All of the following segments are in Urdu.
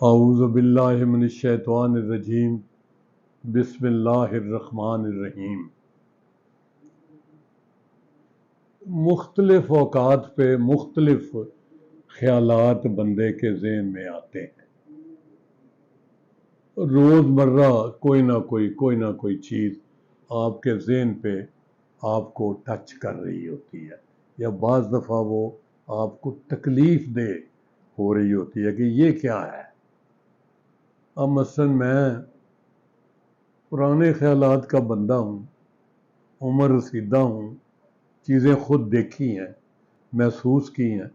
اعوذ باللہ من الشیطان الرجیم بسم اللہ الرحمن الرحیم۔ مختلف اوقات پہ مختلف خیالات بندے کے ذہن میں آتے ہیں۔ روزمرہ کوئی نہ کوئی چیز آپ کے ذہن پہ آپ کو ٹچ کر رہی ہوتی ہے، یا بعض دفعہ وہ آپ کو تکلیف دہ ہو رہی ہوتی ہے کہ یہ کیا ہے۔ اب مثلا میں پرانے خیالات کا بندہ ہوں، عمر رسیدہ ہوں، چیزیں خود دیکھی ہیں، محسوس کی ہیں،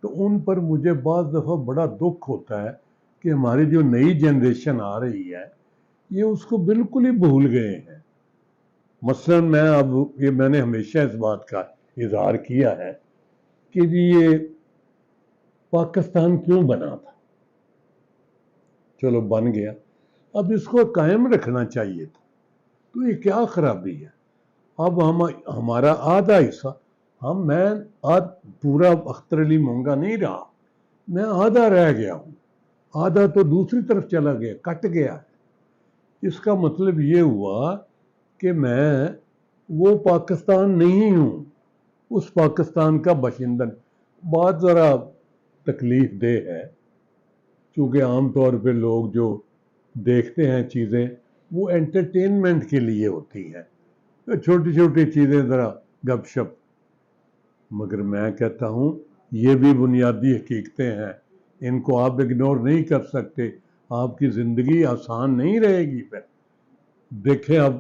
تو ان پر مجھے بعض دفعہ بڑا دکھ ہوتا ہے کہ ہماری جو نئی جنریشن آ رہی ہے یہ اس کو بالکل ہی بھول گئے ہیں۔ مثلا میں نے ہمیشہ اس بات کا اظہار کیا ہے کہ یہ پاکستان کیوں بنا تھا؟ چلو بن گیا، اب اس کو قائم رکھنا چاہیے تھا، تو یہ کیا خرابی ہے؟ اب ہمارا آدھا حصہ، میں پورا اختر علی مونگا نہیں رہا، میں آدھا رہ گیا ہوں، آدھا تو دوسری طرف چلا گیا، کٹ گیا ہے۔ اس کا مطلب یہ ہوا کہ میں وہ پاکستان نہیں ہوں، اس پاکستان کا باشندہ۔ بات ذرا تکلیف دہ ہے، چونکہ عام طور پہ لوگ جو دیکھتے ہیں چیزیں وہ انٹرٹینمنٹ کے لیے ہوتی ہیں، چھوٹی چھوٹی چیزیں ذرا گپ شپ، مگر میں کہتا ہوں یہ بھی بنیادی حقیقتیں ہیں، ان کو آپ اگنور نہیں کر سکتے۔ آپ کی زندگی آسان نہیں رہے گی پھر۔ دیکھیں اب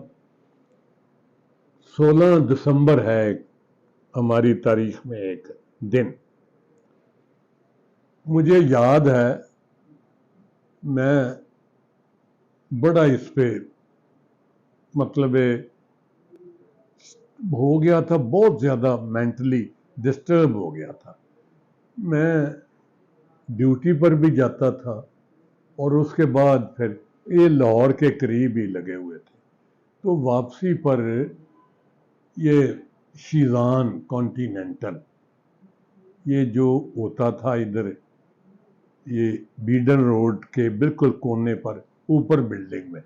16 دسمبر ہے ہماری تاریخ میں ایک دن، مجھے یاد ہے میں بڑا اس پہ مطلب ہو گیا تھا، بہت زیادہ مینٹلی ڈسٹرب ہو گیا تھا۔ میں ڈیوٹی پر بھی جاتا تھا اور اس کے بعد پھر یہ لاہور کے قریب ہی لگے ہوئے تھے، تو واپسی پر یہ شیزان کانٹیننٹل یہ جو ہوتا تھا ادھر، یہ بیڈن روڈ کے بالکل کونے پر اوپر بلڈنگ میں،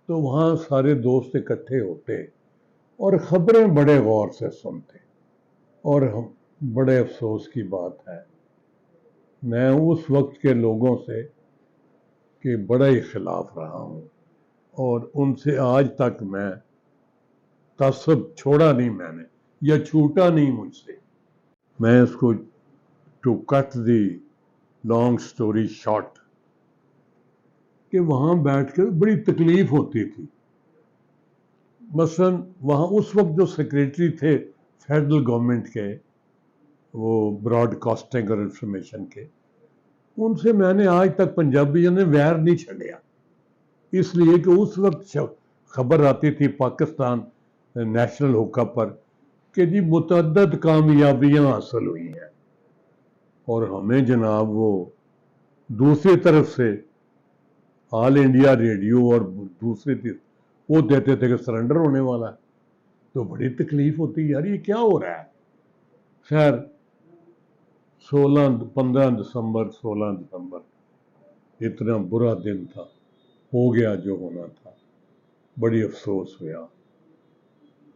تو وہاں سارے دوست اکٹھے ہوتے اور خبریں بڑے غور سے سنتے، اور بڑے افسوس کی بات ہے میں اس وقت کے لوگوں سے کہ بڑا ہی خلاف رہا ہوں، اور ان سے آج تک میں تعصب چھوڑا نہیں میں نے، یا چھوٹا نہیں مجھ سے۔ میں اس کو to cut the long story short کہ وہاں بیٹھ کر بڑی تکلیف ہوتی تھی۔ مثلا وہاں اس وقت جو سیکریٹری تھے فیڈرل گورنمنٹ کے، وہ براڈ کاسٹنگ اور انفارمیشن کے، ان سے میں نے آج تک پنجابیوں نے ویر نہیں چھڑیا، اس لیے کہ اس وقت خبر آتی تھی پاکستان نیشنل ہوکا پر کہ جی متعدد کامیابیاں حاصل ہوئی ہیں، اور ہمیں جناب وہ دوسری طرف سے آل انڈیا ریڈیو اور دوسری طرف وہ دیتے تھے کہ سرنڈر ہونے والا ہے، تو بڑی تکلیف ہوتی، یار یہ کیا ہو رہا ہے۔ خیر 16 دسمبر اتنا برا دن تھا، ہو گیا جو ہونا تھا، بڑی افسوس ہوا۔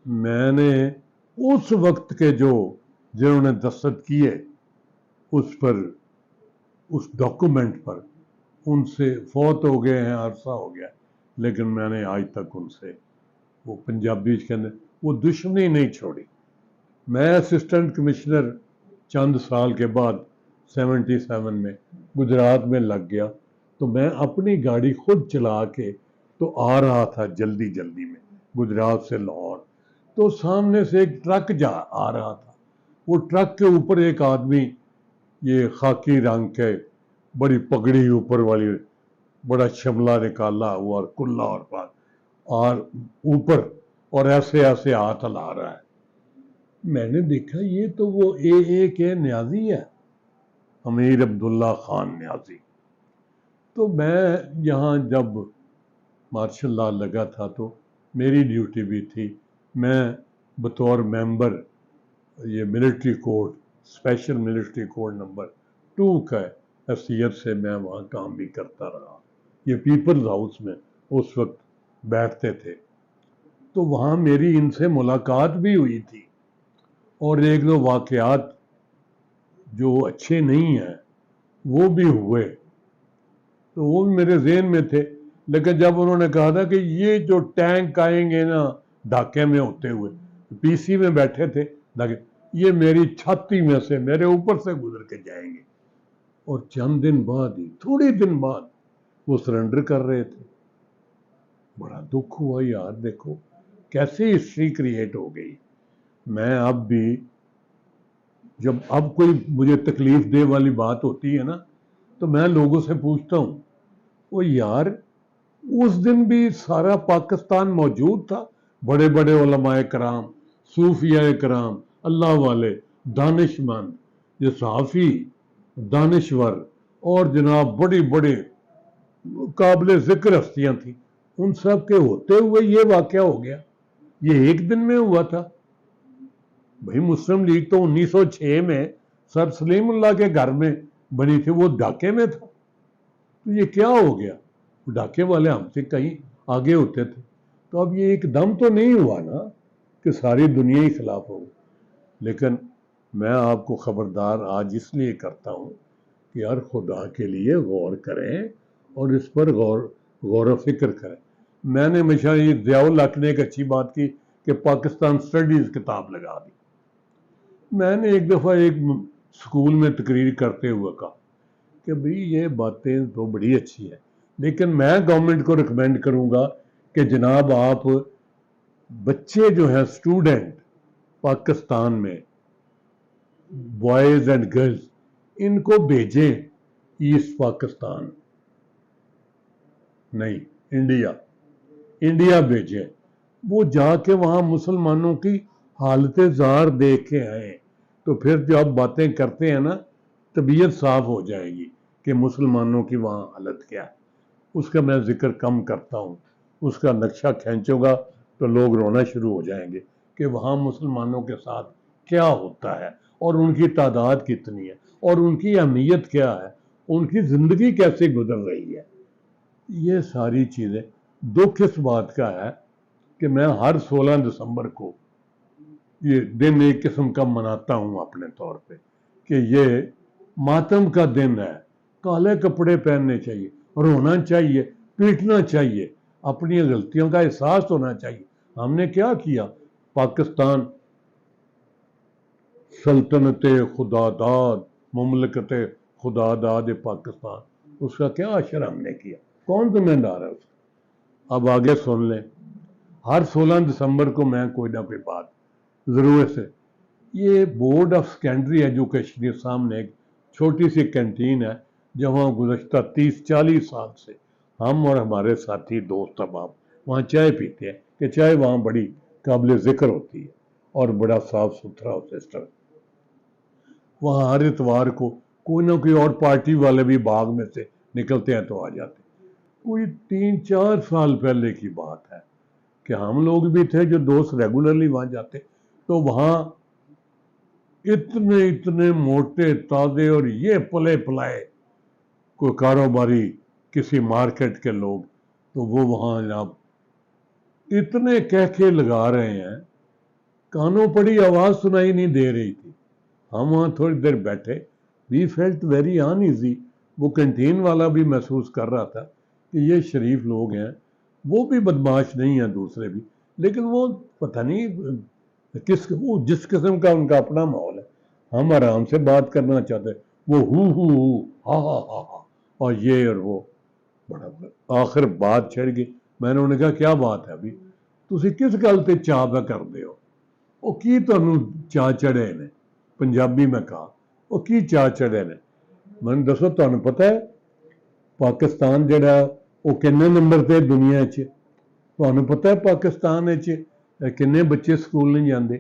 میں نے اس وقت کے جنہوں نے دستخط کیے اس پر، اس ڈاکومنٹ پر، ان سے فوت ہو گئے ہیں، عرصہ ہو گیا، لیکن میں نے آج تک ان سے وہ پنجابی کے اندر وہ دشمنی نہیں چھوڑی۔ میں اسسٹنٹ کمشنر چند سال کے بعد 77 میں گجرات میں لگ گیا، تو میں اپنی گاڑی خود چلا کے تو آ رہا تھا جلدی میں گجرات سے لاہور، تو سامنے سے ایک ٹرک آ رہا تھا، وہ ٹرک کے اوپر ایک آدمی یہ خاکی رنگ کے بڑی پگڑی اوپر والی، بڑا شملہ نکالا ہوا اور کلا اور پاس اور اوپر، اور ایسے ہاتھ ہلا رہا ہے۔ میں نے دیکھا یہ تو وہ کے نیازی ہے، امیر عبداللہ خان نیازی۔ تو میں یہاں جب مارشل لا لگا تھا تو میری ڈیوٹی بھی تھی، میں بطور ممبر یہ military code, special military code number 2 کا حیثیت سے میں وہاں کام بھی کرتا رہا. یہ پیپلز ہاؤس میں اس وقت بیٹھتے تھے. تو وہاں میری ان سے ملاقات بھی ہوئی تھی اور ایک دو واقعات جو اچھے نہیں ہیں وہ بھی ہوئے، تو وہ بھی میرے ذہن میں تھے. لیکن جب انہوں نے کہا تھا کہ یہ جو ٹینک آئیں گے نا ڈھاکے میں ہوتے ہوئے، پی سی میں بیٹھے تھے ڈھاکے، یہ میری چھاتی میں سے میرے اوپر سے گزر کے جائیں گے. اور چند دن بعد ہی، تھوڑے دن بعد وہ سرنڈر کر رہے تھے. بڑا دکھ ہوا یار، دیکھو کیسے ہسٹری کریٹ ہو گئی. میں اب بھی جب اب کوئی مجھے تکلیف دے والی بات ہوتی ہے نا تو میں لوگوں سے پوچھتا ہوں، وہ یار اس دن بھی سارا پاکستان موجود تھا، بڑے بڑے علماء کرام، صوفیاء کرام، اللہ والے، دانش مند، یہ صحافی، دانشور اور جناب بڑی بڑے قابل ذکر ہستیاں تھیں. ان سب کے ہوتے ہوئے یہ واقعہ ہو گیا. یہ ایک دن میں ہوا تھا. بھائی مسلم لیگ تو 1906 میں سر سلیم اللہ کے گھر میں بنی تھی، وہ ڈھاکے میں تھا. تو یہ کیا ہو گیا؟ ڈھاکے والے ہم سے کہیں آگے ہوتے تھے. تو اب یہ ایک دم تو نہیں ہوا نا کہ ساری دنیا ہی خلاف ہو. لیکن میں آپ کو خبردار آج اس لیے کرتا ہوں کہ یار خدا کے لیے غور کریں اور اس پر غور و فکر کریں. میں نے ہمیشہ یہ ضیاء الحق نے ایک اچھی بات کی کہ پاکستان سٹڈیز کتاب لگا دی. میں نے ایک دفعہ ایک سکول میں تقریر کرتے ہوئے کہا کہ بھئی یہ باتیں تو بڑی اچھی ہیں، لیکن میں گورنمنٹ کو ریکمینڈ کروں گا کہ جناب آپ بچے جو ہیں اسٹوڈنٹ پاکستان میں، بوائز اینڈ گرلز، ان کو بھیجیں ایسٹ پاکستان، نہیں انڈیا بھیجیں. وہ جا کے وہاں مسلمانوں کی حالت زار دیکھ کے آئیں تو پھر جو آپ باتیں کرتے ہیں نا طبیعت صاف ہو جائے گی کہ مسلمانوں کی وہاں حالت کیا ہے. اس کا میں ذکر کم کرتا ہوں. اس کا نقشہ کھینچو گا تو لوگ رونا شروع ہو جائیں گے کہ وہاں مسلمانوں کے ساتھ کیا ہوتا ہے اور ان کی تعداد کتنی ہے اور ان کی اہمیت کیا ہے، ان کی زندگی کیسے گزر رہی ہے. یہ ساری چیزیں دکھ اس بات کا ہے کہ میں ہر 16 دسمبر کو یہ دن ایک قسم کا مناتا ہوں اپنے طور پہ کہ یہ ماتم کا دن ہے. کالے کپڑے پہننے چاہیے، رونا چاہیے، پیٹنا چاہیے، اپنی غلطیوں کا احساس ہونا چاہیے. ہم نے کیا کیا؟ پاکستان سلطنت خدا داد، مملکت خدا داد پاکستان، اس کا کیا اشر ہم نے کیا؟ کون ذمہ دار ہے اس کا؟ اب آگے سن لیں. ہر 16 دسمبر کو میں کوئی نہ کوئی بات ضرور سے، یہ بورڈ آف سیکنڈری ایجوکیشن کے سامنے ایک چھوٹی سی کینٹین ہے جہاں گزشتہ 30-40 سال سے ہم اور ہمارے ساتھی دوست احباب وہاں چائے پیتے ہیں کہ چائے وہاں بڑی قابل ذکر ہوتی ہے اور بڑا صاف ستھرا سسٹم. وہاں ہر اتوار کو کوئی نہ کوئی اور پارٹی والے بھی باغ میں سے نکلتے ہیں تو آ جاتے. کوئی 3-4 سال پہلے کی بات ہے کہ ہم لوگ بھی تھے جو دوست ریگولرلی وہاں جاتے، تو وہاں اتنے موٹے تازے اور یہ پلے پلائے کوئی کاروباری کسی مارکیٹ کے لوگ، تو وہ وہاں جناب اتنے کہکے لگا رہے ہیں، کانوں پڑی آواز سنائی نہیں دے رہی تھی. ہم وہاں تھوڑی دیر بیٹھے، وی فیلٹ ویری ان ایزی. وہ کنٹین والا بھی محسوس کر رہا تھا کہ یہ شریف لوگ ہیں، وہ بھی بدماش نہیں ہیں دوسرے بھی، لیکن وہ پتہ نہیں جس قسم کا ان کا اپنا ماحول ہے. ہم آرام سے بات کرنا چاہتے، وہ ہو ہا ہا ہا ہا اور یہ اور وہ بڑا. آخر بات چھڑ گئی. میں نے انہیں کہا کیا بات ہے ابھی تسی کس گل تے چاہ پہ کر دے ہو؟ وہ کی تانوں چاہ چڑھے نے؟ پنجابی میں کہا وہ کی چاہ چڑھے نے؟ میں نے دسو تانوں پتہ ہے پاکستان جڑا وہ کنے نمبر تے دنیا چ؟ تانوں پتہ ہے پاکستان کنے بچے سکول نہیں جاندے؟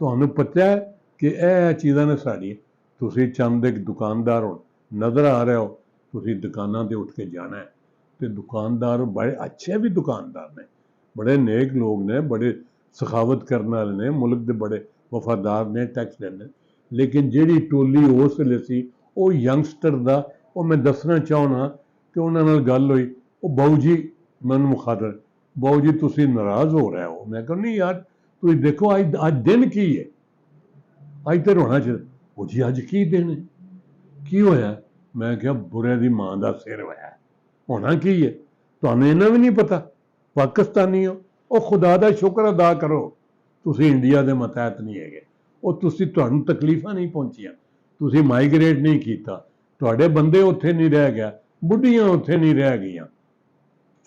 تانوں پتہ ہے کہ اے چیزاں نے ساڑی. تسی چند ایک دکاندار ہو، نظر آ رہے ہو، تسی دکاناں تے اٹھ کے جانا ہے. تے دکاندار بڑے اچھے بھی دکاندار نے، بڑے نیک لوگ نے، بڑے سخاوت کرنے والے نے، ملک دے بڑے وفادار نے، ٹیکس دینے. لیکن جیڑی ٹولی اس ویلے سی وہ ینگسٹر دا ਉਹ ਮੈਂ ਦੱਸਣਾ ਚਾਹੁੰਦਾ ਕਿ ਉਹਨਾਂ ਨਾਲ ਗੱਲ ਹੋਈ, ਉਹ ਬਾਊ ਜੀ ਮੈਨੂੰ ਮੁਖਾਤਬ, ਬਾਊ ਜੀ ਤੁਸੀਂ ਨਾਰਾਜ਼ ਹੋ ਰਹੇ ਹੋ। ਮੈਂ ਕਹਿੰਦਾ ਨਹੀਂ ਯਾਰ ਤੁਸੀਂ ਦੇਖੋ ਅੱਜ ਦਿਨ ਕੀ ਹੈ, ਅੱਜ ਤਾਂ ਰੋਣਾ ਚਾਹੀਦਾ। ਉਹ ਜੀ ਅੱਜ ਕੀ ਦਿਨ ਹੈ, ਕੀ ਹੋਇਆ? ਮੈਂ ਕਿਹਾ ਬੁਰੇ ਦੀ ਮਾਂ ਦਾ ਸਿਰ ਹੋਇਆ। ਹੋਣਾ ਕੀ ਹੈ, ਤੁਹਾਨੂੰ ਇਹਨਾਂ ਵੀ ਨਹੀਂ ਪਤਾ? ਪਾਕਿਸਤਾਨੀ ਹੋ, ਉਹ ਖੁਦਾ ਦਾ ਸ਼ੁਕਰ ਅਦਾ ਕਰੋ ਤੁਸੀਂ ਇੰਡੀਆ ਦੇ ਮਤਹਿਤ ਨਹੀਂ ਹੈਗੇ। ਉਹ ਤੁਹਾਨੂੰ ਤਕਲੀਫਾਂ ਨਹੀਂ ਪਹੁੰਚੀਆਂ, ਤੁਸੀਂ ਮਾਈਗ੍ਰੇਟ ਨਹੀਂ ਕੀਤਾ, ਤੁਹਾਡੇ ਬੰਦੇ ਉੱਥੇ ਨਹੀਂ ਰਹਿ ਗਿਆ, ਬੁੱਢੀਆਂ ਉੱਥੇ ਨਹੀਂ ਰਹਿ ਗਈਆਂ।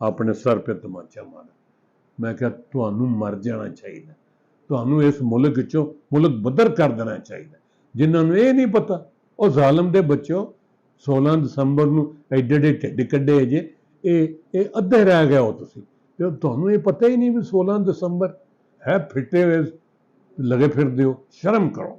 ਆਪਣੇ ਸਰ 'ਤੇ ਤਮਾਚਾ ਮਾਰਿਆ। ਮੈਂ ਕਿਹਾ ਤੁਹਾਨੂੰ ਮਰ ਜਾਣਾ ਚਾਹੀਦਾ, ਤੁਹਾਨੂੰ ਇਸ ਮੁਲਕ 'ਚੋਂ ਮੁਲਕ ਬਦਰ ਕਰ ਦੇਣਾ ਚਾਹੀਦਾ। ਜਿਨ੍ਹਾਂ ਨੂੰ ਇਹ ਨਹੀਂ ਪਤਾ, ਉਹ ਜ਼ਾਲਮ ਦੇ ਬੱਚੋ 16 ਦਸੰਬਰ ਨੂੰ ਐਡੇ ਐਡੇ ਢਿੱਡ ਕੱਢੇ ਜੇ, ਇਹ ਅੱਧੇ ਰਹਿ ਗਏ ਹੋ ਤੁਸੀਂ, ਤੇ ਤੁਹਾਨੂੰ ਇਹ ਪਤਾ ਹੀ ਨਹੀਂ ਵੀ 16 ਦਸੰਬਰ ਹੈ, ਫਿੱਟੇ ਹੋਏ ਲਗੇ ਫਿਰਦੇ ਹੋ, ਸ਼ਰਮ ਕਰੋ।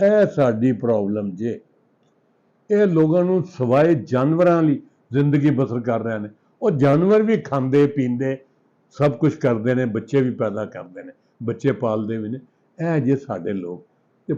ਇਹ ਸਾਡੀ ਪ੍ਰੋਬਲਮ ਜੇ, ਇਹ ਲੋਕਾਂ ਨੂੰ ਸਵਾਏ ਜਾਨਵਰਾਂ ਲਈ ਜ਼ਿੰਦਗੀ ਬਸਰ ਕਰ ਰਹੇ ਨੇ। ਉਹ ਜਾਨਵਰ ਵੀ ਖਾਂਦੇ ਪੀਂਦੇ ਸਭ ਕੁਝ ਕਰਦੇ ਨੇ, ਬੱਚੇ ਵੀ ਪੈਦਾ ਕਰਦੇ ਨੇ, ਬੱਚੇ ਪਾਲਦੇ ਵੀ ਨੇ। ਇਹ ਜੇ ਸਾਡੇ ਲੋਕ, ਤੇ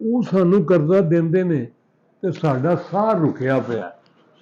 ਉਹ ਸਾਨੂੰ ਕਰਜ਼ਾ ਦਿੰਦੇ ਨੇ ਤੇ ਸਾਡਾ ਸਾਹ ਰੁਕਿਆ ਪਿਆ।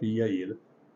PI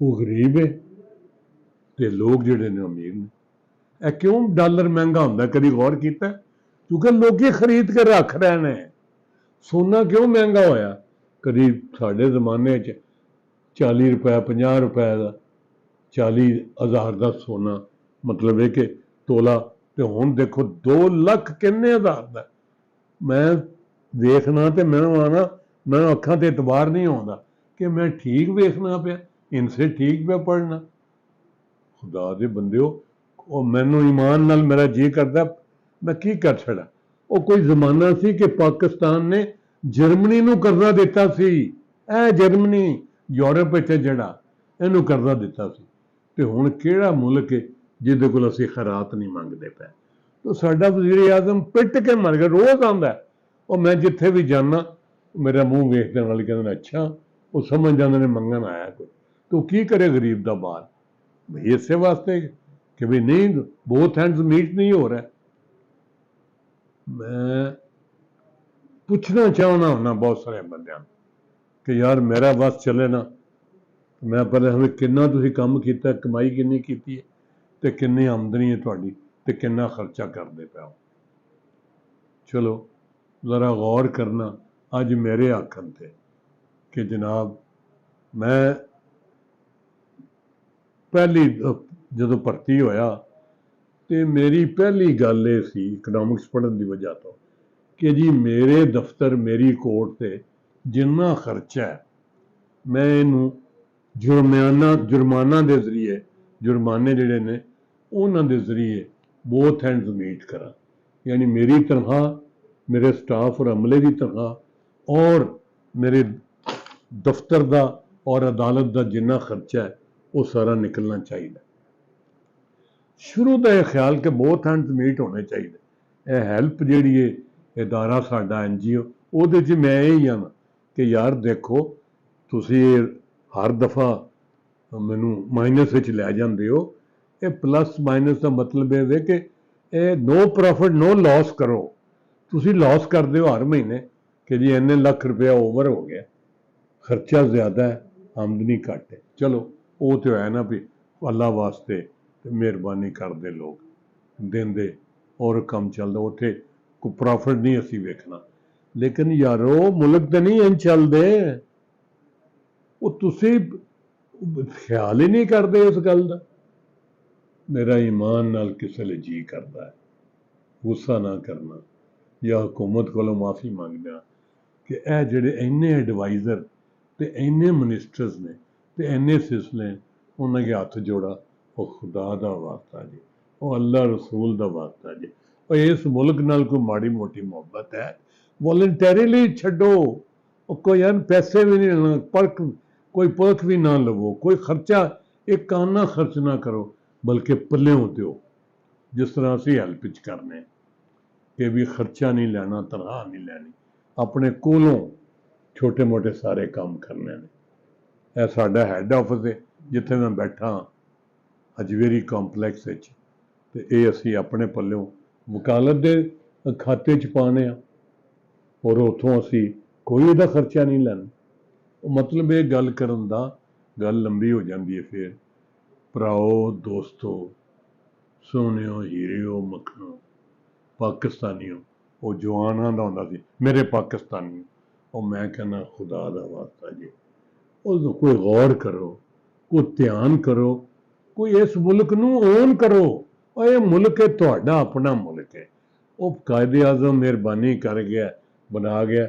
ਉਹ ਗਰੀਬ ਹੈ ਤੇ ਲੋਕ ਜਿਹੜੇ ਨੇ ਅਮੀਰ ਨੇ। ਇਹ ਕਿਉਂ ਡਾਲਰ ਮਹਿੰਗਾ ਹੁੰਦਾ, ਕਦੀ ਗੌਰ ਕੀਤਾ? ਕਿਉਂਕਿ ਲੋਕੀ ਖਰੀਦ ਕੇ ਰੱਖ ਰਹੇ ਨੇ। ਸੋਨਾ ਕਿਉਂ ਮਹਿੰਗਾ ਹੋਇਆ? ਕਦੀ ਸਾਡੇ ਜ਼ਮਾਨੇ 'ਚ 40 ਰੁਪਏ 50 ਰੁਪਏ ਦਾ 40,000 ਦਾ ਸੋਨਾ, ਮਤਲਬ ਇਹ ਕਿ ਤੋਲਾ, ਤੇ ਹੁਣ ਦੇਖੋ 2 ਲੱਖ ਕਿੰਨੇ ਹਜ਼ਾਰ ਦਾ। ਮੈਂ ਵੇਖਣਾ ਤੇ ਮੈਨੂੰ ਆਣਾ, ਮੈਨੂੰ ਅੱਖਾਂ ਤੇ ਇਤਬਾਰ ਨਹੀਂ ਆਉਂਦਾ ਕਿ ਮੈਂ ਠੀਕ ਵੇਖਣਾ ਪਿਆ, ਇਨਸੇ ਠੀਕ ਪਿਆ ਪੜ੍ਹਨਾ। ਖੁਦਾ ਦੇ ਬੰਦਿਓ, ਉਹ ਮੈਨੂੰ ਈਮਾਨ ਨਾਲ ਮੇਰਾ ਜੀ ਕਰਦਾ ਮੈਂ ਕੀ ਕਰ ਛੜਾ। ਉਹ ਕੋਈ ਜ਼ਮਾਨਾ ਸੀ ਕਿ ਪਾਕਿਸਤਾਨ ਨੇ ਜਰਮਨੀ ਨੂੰ ਕਰਜ਼ਾ ਦਿੱਤਾ ਸੀ। ਇਹ ਜਰਮਨੀ ਯੂਰਪ ਵਿੱਚ ਜਿਹੜਾ ਇਹਨੂੰ ਕਰਜ਼ਾ ਦਿੱਤਾ ਸੀ। ਤੇ ਹੁਣ ਕਿਹੜਾ ਮੁਲਕ ਹੈ ਜਿਹਦੇ ਕੋਲ ਅਸੀਂ ਖੈਰਾਤ ਨਹੀਂ ਮੰਗਦੇ ਪਏ? ਤਾਂ ਸਾਡਾ ਵਜ਼ੀਰ ਆਜ਼ਮ ਪਿੱਟ ਕੇ ਮਰ ਗਿਆ, ਰੋਜ਼ ਆਉਂਦਾ। ਉਹ ਮੈਂ ਜਿੱਥੇ ਵੀ ਜਾਣਾ ਮੇਰਾ ਮੂੰਹ ਵੇਖਦੇ ਨਾਲ ਕਹਿੰਦੇ ਨੇ ਅੱਛਾ, ਉਹ ਸਮਝ ਜਾਂਦੇ ਨੇ ਮੰਗਣ ਆਇਆ ਕੋਈ। ਤੂੰ ਕੀ ਕਰੇ ਗਰੀਬ ਦਾ ਬਾਲ? ਬਈ ਇਸੇ ਵਾਸਤੇ ਕਿ ਵੀ ਨਹੀਂ, ਬੋਥ ਹੈਂਡਸ ਮੀਟ ਨਹੀਂ ਹੋ ਰਿਹਾ। ਮੈਂ ਪੁੱਛਣਾ ਚਾਹੁੰਦਾ ਹੁੰਦਾ ਬਹੁਤ ਸਾਰੇ ਬੰਦਿਆਂ ਨੂੰ ਕਿ ਯਾਰ ਮੇਰਾ ਬਸ ਚੱਲੇ ਨਾ, ਮੈਂ ਪਹਿਲੇ ਹਮੇ ਕਿੰਨਾ ਤੁਸੀਂ ਕੰਮ ਕੀਤਾ, ਕਮਾਈ ਕਿੰਨੀ ਕੀਤੀ ਹੈ, ਤੇ ਕਿੰਨੀ ਆਮਦਨੀ ਹੈ ਤੁਹਾਡੀ, ਤੇ ਕਿੰਨਾ ਖਰਚਾ ਕਰਦੇ ਪਿਆ। ਚਲੋ ਜ਼ਰਾ ਗੌਰ ਕਰਨਾ ਅੱਜ ਮੇਰੇ ਆਖਣ ਤੇ ਕਿ ਜਨਾਬ ਮੈਂ ਪਹਿਲੀ ਜਦੋਂ ਭਰਤੀ ਹੋਇਆ ਤੇ ਮੇਰੀ ਪਹਿਲੀ ਗੱਲ ਇਹ ਸੀ ਇਕਨੋਮਿਕਸ ਪੜ੍ਹਨ ਦੀ ਵਜ੍ਹਾ ਤੋਂ ਕਿ ਜੀ ਮੇਰੇ ਦਫ਼ਤਰ, ਮੇਰੀ ਕੋਰਟ ਤੇ ਜਿੰਨਾ ਖਰਚਾ ਹੈ ਮੈਂ ਇਹਨੂੰ ਜੁਰਮਾਨਾ ਦੇ ਜ਼ਰੀਏ, ਜੁਰਮਾਨੇ ਜਿਹੜੇ ਨੇ ਉਹਨਾਂ ਦੇ ਜ਼ਰੀਏ ਬੋਥ ਹੈਂਡਸ ਮੀਟ ਕਰਾਂ। ਯਾਨੀ ਮੇਰੀ ਤਨਖਾਹ, ਮੇਰੇ ਸਟਾਫ ਔਰ ਅਮਲੇ ਦੀ ਤਨਖਾਹ ਔਰ ਮੇਰੇ ਦਫ਼ਤਰ ਦਾ ਔਰ ਅਦਾਲਤ ਦਾ ਜਿੰਨਾ ਖਰਚਾ ਹੈ ਉਹ ਸਾਰਾ ਨਿਕਲਣਾ ਚਾਹੀਦਾ। ਸ਼ੁਰੂ ਦਾ ਇਹ ਖਿਆਲ ਕਿ ਬੋਥ ਹੈਂਡਸ ਮੀਟ ਹੋਣੇ ਚਾਹੀਦੇ। ਇਹ ਹੈਲਪ ਜਿਹੜੀ ਹੈ ਇਦਾਰਾ ਸਾਡਾ NGO, ਉਹਦੇ 'ਚ ਮੈਂ ਇਹ ਹੀ ਹਾਂ ਕਿ ਯਾਰ ਦੇਖੋ ਤੁਸੀਂ ਹਰ ਦਫਾ ਮੈਨੂੰ ਮਾਈਨਸ ਵਿੱਚ ਲੈ ਜਾਂਦੇ ਹੋ। ਇਹ ਪਲੱਸ ਮਾਈਨਸ ਦਾ ਮਤਲਬ ਇਹ ਹੈ ਕਿ ਇਹ ਨੋ ਪ੍ਰੋਫਿਟ ਨੋ ਲਾਸ ਕਰੋ। ਤੁਸੀਂ ਲਾਸ ਕਰਦੇ ਹੋ ਹਰ ਮਹੀਨੇ ਕਿ ਜੀ ਇੰਨੇ ਲੱਖ ਰੁਪਇਆ ਓਵਰ ਹੋ ਗਿਆ, ਖਰਚਾ ਜ਼ਿਆਦਾ ਹੈ, ਆਮਦਨੀ ਘੱਟ ਹੈ। ਚਲੋ ਉਹ ਤੇ ਹੋਇਆ ਨਾ ਵੀ ਅੱਲਾ ਵਾਸਤੇ ਤੇ ਮਿਹਰਬਾਨੀ ਕਰਦੇ, ਲੋਕ ਦਿੰਦੇ ਔਰ ਕੰਮ ਚੱਲਦਾ, ਉੱਥੇ ਕੋਈ ਪ੍ਰੋਫਿਟ ਨਹੀਂ ਅਸੀਂ ਵੇਖਣਾ। ਲੇਕਿਨ ਯਾਰੋ ਮੁਲਕ ਤੇ ਨਹੀਂ ਇੰਝ ਚੱਲਦੇ। ਉਹ ਤੁਸੀਂ ਖਿਆਲ ਹੀ ਨਹੀਂ ਕਰਦੇ ਇਸ ਗੱਲ ਦਾ। ਮੇਰਾ ਈਮਾਨ ਨਾਲ ਕਿਸੇ ਲਈ ਜੀ ਕਰਦਾ ਹੈ ਗੁੱਸਾ ਨਾ ਕਰਨਾ ਜਾਂ ਹਕੂਮਤ ਕੋਲੋਂ ਮਾਫੀ ਮੰਗਣਾ ਕਿ ਇਹ ਜਿਹੜੇ ਇੰਨੇ ਐਡਵਾਈਜ਼ਰ ਤੇ ਇੰਨੇ ਮਿਨਿਸਟਰਸ ਨੇ ਤੇ ਇੰਨੇ ਸਿਲਸਿਲੇ, ਉਹਨਾਂ ਦੇ ਹੱਥ ਜੋੜਾ, ਉਹ ਖੁਦਾ ਦਾ ਵਾਸਤਾ ਜੀ, ਉਹ ਅੱਲਾ ਰਸੂਲ ਦਾ ਵਾਸਤਾ ਜੀ, ਉਹ ਇਸ ਮੁਲਕ ਨਾਲ ਕੋਈ ਮਾੜੀ ਮੋਟੀ ਮੁਹੱਬਤ ਹੈ ਵੋਲੰਟਰੀਲੀ ਛੱਡੋ। ਉਹ ਕੋਈ ਪੈਸੇ ਵੀ ਨਹੀਂ ਲੈਣਾ, ਕੋਈ ਪਰਖ ਵੀ ਨਾ ਲਵੋ, ਕੋਈ ਖਰਚਾ ਇੱਕ ਆਨਾ ਖਰਚ ਨਾ ਕਰੋ, ਬਲਕਿ ਪੱਲਿਓਂ ਦਿਓ। ਜਿਸ ਤਰ੍ਹਾਂ ਅਸੀਂ ਹੈਲਪ ਵਿੱਚ ਕਰਨੇ ਕਿ ਵੀ ਖਰਚਾ ਨਹੀਂ ਲੈਣਾ, ਤਨਖਾਹ ਨਹੀਂ ਲੈਣੀ, ਆਪਣੇ ਕੋਲੋਂ ਛੋਟੇ ਮੋਟੇ ਸਾਰੇ ਕੰਮ ਕਰਨੇ ਨੇ। ਇਹ ਸਾਡਾ ਹੈੱਡ ਆਫਿਸ ਹੈ ਜਿੱਥੇ ਮੈਂ ਬੈਠਾ ਅਜਵੇਰੀ ਕੰਪਲੈਕਸ ਵਿੱਚ, ਤੇ ਇਹ ਅਸੀਂ ਆਪਣੇ ਪੱਲਿਓਂ ਵਕਾਲਤ ਦੇ ਖਾਤੇ 'ਚ ਪਾਉਣੇ ਆ ਔਰ ਉੱਥੋਂ ਅਸੀਂ ਕੋਈ ਇਹਦਾ ਖਰਚਾ ਨਹੀਂ ਲੈਣਾ। ਮਤਲਬ ਇਹ ਗੱਲ ਕਰਨ ਦਾ, ਗੱਲ ਲੰਬੀ ਹੋ ਜਾਂਦੀ ਹੈ। ਫਿਰ ਭਰਾਓ, ਦੋਸਤੋ, ਸੋਹਣਿਓ, ਹੀਰਿਓ, ਮੱਖਣੋ, ਪਾਕਿਸਤਾਨੀਓ, ਉਹ ਜਵਾਨਾਂ ਦਾ ਹੁੰਦਾ ਸੀ ਮੇਰੇ ਪਾਕਿਸਤਾਨੀ। ਉਹ ਮੈਂ ਕਹਿੰਦਾ ਖੁਦਾ ਦਾ ਵਾਸਤਾ ਜੀ, ਉਹ ਕੋਈ ਗੌਰ ਕਰੋ, ਕੋਈ ਧਿਆਨ ਕਰੋ, ਕੋਈ ਇਸ ਮੁਲਕ ਨੂੰ ਓਨ ਕਰੋ। ਉਹ ਇਹ ਮੁਲਕ ਹੈ ਤੁਹਾਡਾ, ਆਪਣਾ ਮੁਲਕ ਹੈ। ਉਹ ਕਾਇਦੇ ਆਜ਼ਮ ਮਿਹਰਬਾਨੀ ਕਰ ਗਿਆ, ਬਣਾ ਗਿਆ।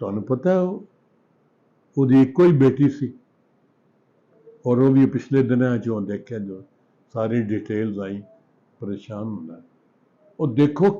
ਤੁਹਾਨੂੰ ਪਤਾ ਉਹਦੀ ਇੱਕੋ ਹੀ ਬੇਟੀ ਸੀ ਔਰ ਉਹ ਵੀ ਪਿਛਲੇ ਦਿਨਾਂ 'ਚੋਂ ਦੇਖਿਆ, ਜੋ ਸਾਰੀ ਡਿਟੇਲਸ ਆਈ, ਪਰੇਸ਼ਾਨ ਹੁੰਦਾ। ਉਹ ਦੇਖੋ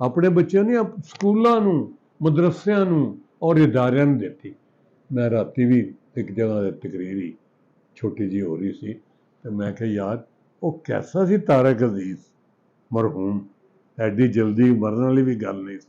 ਆਪਣੇ ਬੱਚਿਆਂ ਨੇ ਸਕੂਲਾਂ ਨੂੰ, ਮਦਰਸਿਆਂ ਨੂੰ ਔਰ ਇਦਾਰਿਆਂ ਨੂੰ ਦਿੱਤੀ। ਮੈਂ ਰਾਤੀ ਵੀ ਇੱਕ ਜਗ੍ਹਾ ਤੇ ਤਕਰੀਰੀ ਛੋਟੀ ਜਿਹੀ ਹੋ ਰਹੀ ਸੀ ਤੇ ਮੈਂ ਕਿਹਾ ਯਾਰ ਉਹ ਕੈਸਾ ਸੀ ਤਾਰਕ ਅਜ਼ੀਜ਼ ਮਰਹੂਮ। ਐਡੀ ਜਲਦੀ ਮਰਨ ਵਾਲੀ ਵੀ ਗੱਲ ਨਹੀਂ ਸੀ,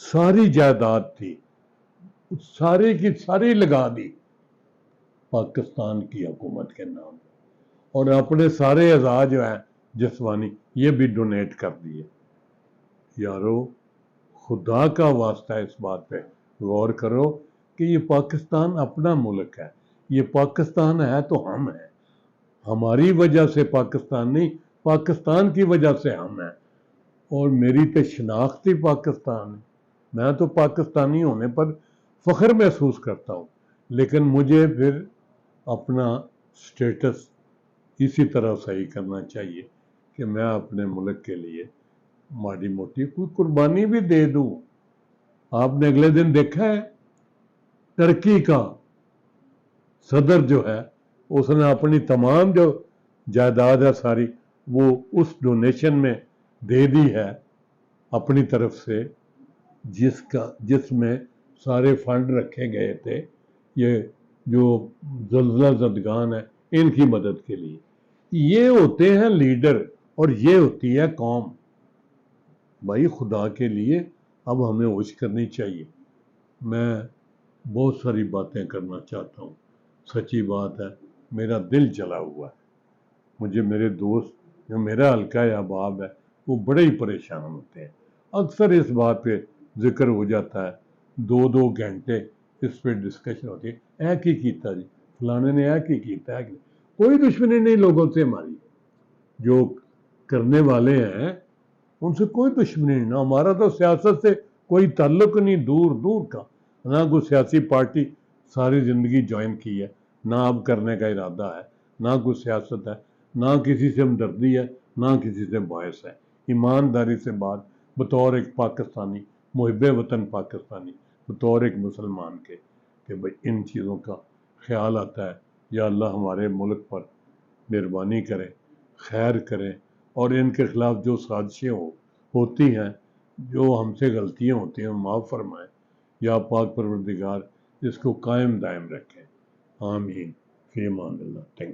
ساری جائیداد تھی ساری کی ساری لگا دی پاکستان کی حکومت کے نام، اور اپنے سارے اعزاز جو ہیں جسمانی یہ بھی ڈونیٹ کر دیے۔ یارو خدا کا واسطہ اس بات پہ غور کرو کہ یہ پاکستان اپنا ملک ہے، یہ پاکستان ہے تو ہم ہیں، ہماری وجہ سے پاکستان نہیں، پاکستان کی وجہ سے ہم ہیں، اور میری تو شناختی پاکستان ہے، میں تو پاکستانی ہونے پر فخر محسوس کرتا ہوں، لیکن مجھے پھر اپنا سٹیٹس اسی طرح صحیح کرنا چاہیے کہ میں اپنے ملک کے لیے ماڑی موٹی کوئی قربانی بھی دے دوں۔ آپ نے اگلے دن دیکھا ہے ترکی کا صدر جو ہے اس نے اپنی تمام جو جائیداد ہے ساری وہ اس ڈونیشن میں دے دی ہے اپنی طرف سے، جس میں سارے فنڈ رکھے گئے تھے یہ جو زلزلہ زدگان ہیں ان کی مدد کے لیے۔ یہ ہوتے ہیں لیڈر اور یہ ہوتی ہے قوم۔ بھائی خدا کے لیے اب ہمیں ہوش کرنی چاہیے۔ میں بہت ساری باتیں کرنا چاہتا ہوں، سچی بات ہے میرا دل جلا ہوا ہے، مجھے میرے دوست جو میرا حلقہ احباب ہے وہ بڑے ہی پریشان ہوتے ہیں، اکثر اس بات پہ ذکر ہو جاتا ہے، 2 گھنٹے اس پہ ڈسکشن ہوتی ہے، اے کی کیتا جی فلانے نے اے کی کیتا ہے، کوئی دشمنی نہیں لوگوں سے ہماری، جو کرنے والے ہیں ان سے کوئی دشمنی نہیں، ہمارا تو سیاست سے کوئی تعلق نہیں، دور دور کا، نہ کوئی سیاسی پارٹی ساری زندگی جوائن کی ہے، نہ اب کرنے کا ارادہ ہے، نہ کوئی سیاست ہے، نہ کسی سے ہمدردی ہے، نہ کسی سے باعث ہے، ایمانداری سے بات بطور ایک پاکستانی محب وطن پاکستانی، بطور ایک مسلمان کے، کہ بھئی ان چیزوں کا خیال آتا ہے، یا اللہ ہمارے ملک پر مہربانی کرے، خیر کرے، اور ان کے خلاف جو سازشیں ہوتی ہیں، جو ہم سے غلطیاں ہوتی ہیں معاف فرمائیں، یا پاک پروردگار اس کو قائم دائم رکھیں، آمین، فی امان اللہ، تھینک یو۔